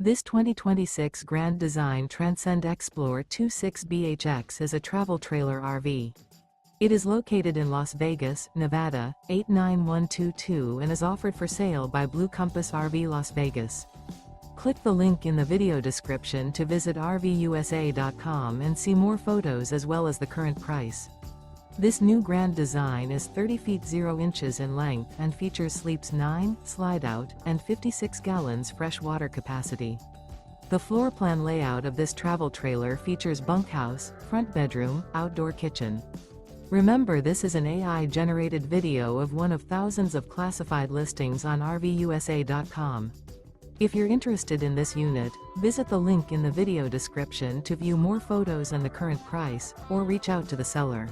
This 2026 Grand Design Transcend Xplor 26BHX is a travel trailer RV. It is located in Las Vegas, Nevada, 89122 and is offered for sale by Blue Compass RV Las Vegas. Click the link in the video description to visit RVUSA.com and see more photos as well as the current price. This new Grand Design is 30 feet 0 inches in length and features sleeps 9, slide-out, and 56 gallons fresh water capacity. The floor plan layout of this travel trailer features bunkhouse, front bedroom, outdoor kitchen. Remember, this is an AI-generated video of one of thousands of classified listings on RVUSA.com. If you're interested in this unit, visit the link in the video description to view more photos and the current price, or reach out to the seller.